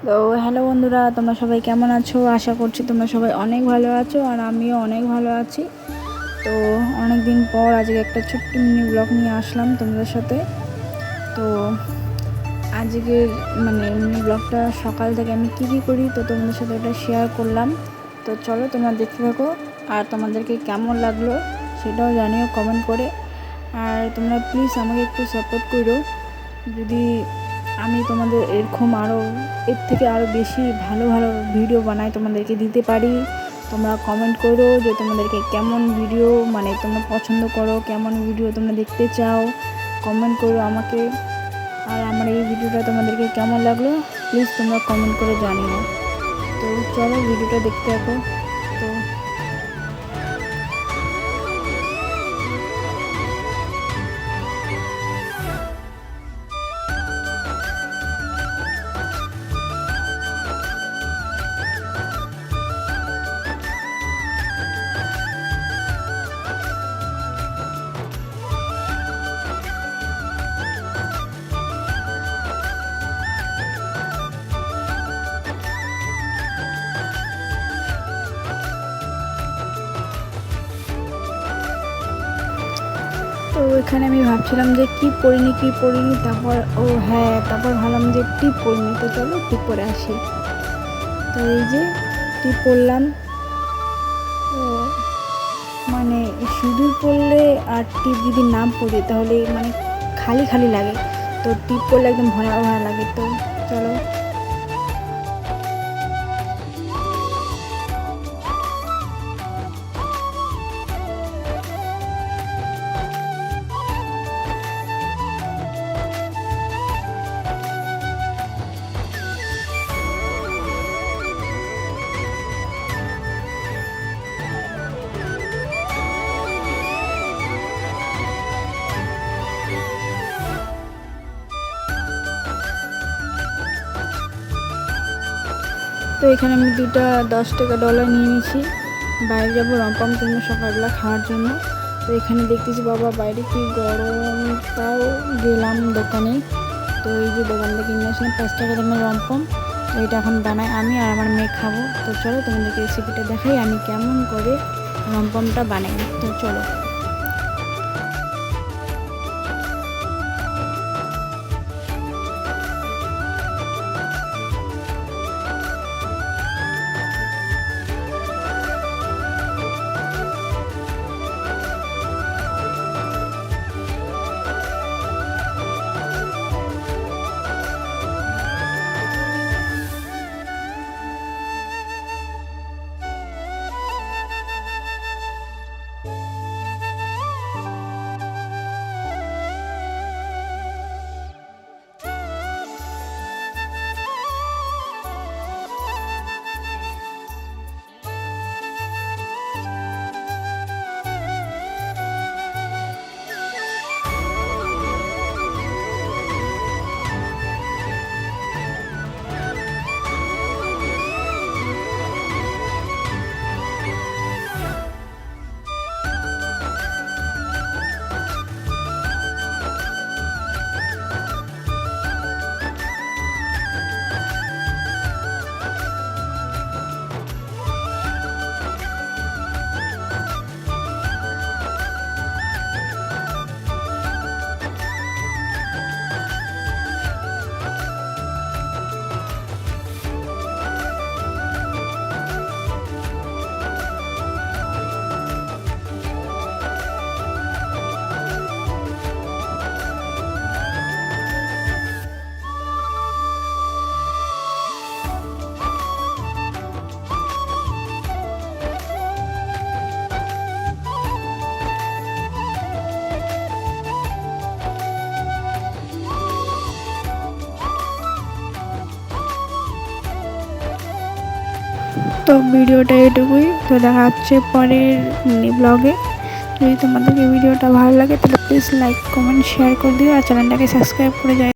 তো হ্যালো বন্ধুরা, তোমরা সবাই কেমন আছো? আশা করছি তোমরা সবাই অনেক ভালো আছো, আর আমিও অনেক ভালো আছি। তো অনেক দিন পর আজকে একটা ছোট্ট মিনি ব্লগ নিয়ে আসলাম তোমাদের সাথে। তো আজকের মিনি ব্লগটা সকাল থেকে আমি কী করি তো তোমাদের সাথে ওটা শেয়ার করলাম। তো চলো তোমরা দেখতে থাকো, আর তোমাদেরকে কেমন লাগলো সেটাও জানিও কমেন্ট করে। আর তোমরা প্লিজ আমাকে একটু সাপোর্ট করো, যদি আমি তোমাদের এরকম এর থেকে আরও বেশি ভালো ভালো ভিডিও বানাই তোমাদেরকে দিতে পারি। তোমরা কমেন্ট করো যে তোমাদেরকে কেমন ভিডিও তোমরা পছন্দ করো, কেমন ভিডিও তোমরা দেখতে চাও, কমেন্ট করো আমাকে। আর আমার এই ভিডিওটা তোমাদেরকে কেমন লাগলো প্লিজ তোমরা কমেন্ট করে জানিও। তো চলো ভিডিওটা দেখতে থাকো। তো তো এখানে আমি ভাবছিলাম যে কি পড়িনি, তারপর ভাবলাম যে টিপ পড়িনি, তো চলো টিপ পরে আসি। তো এই যে টিপ পরলাম। তো সিঁদুর পরলে আর টিপ যদি না পরি তাহলে খালি খালি লাগে, তো টিপ পরলে একদম ভরা ভরা লাগে। তো চলো। তো এখানে আমি 2টা 10 টাকা ডলার নিয়ে নিয়েছি, বাইরে যাবো রমপম কিনবো সকালবেলা খাওয়ার জন্য। তো এখানে দেখতেছি বাবা বাইরে কি গরম, তাও গেলাম দোকানে। তো এই যে দোকান থেকে নিয়ে আসলাম 5 টাকা দামের রমপম। তো এটা এখন বানাই আমি আর আমার মেয়ে খাবো। তো চলো তোমাদেরকে রেসিপিটা দেখাই আমি কেমন করে রমপমটা বানাই। তো চলো। তো ভিডিওটা এটুকুই। তো দেখা হচ্ছে পরের মিনি ব্লগে। যদি তোমাদেরকে ভিডিওটা ভালো লাগে তাহলে প্লিজ লাইক কমেন্ট শেয়ার করে দিও, আর চ্যানেলটাকে সাবস্ক্রাইব করে যাও।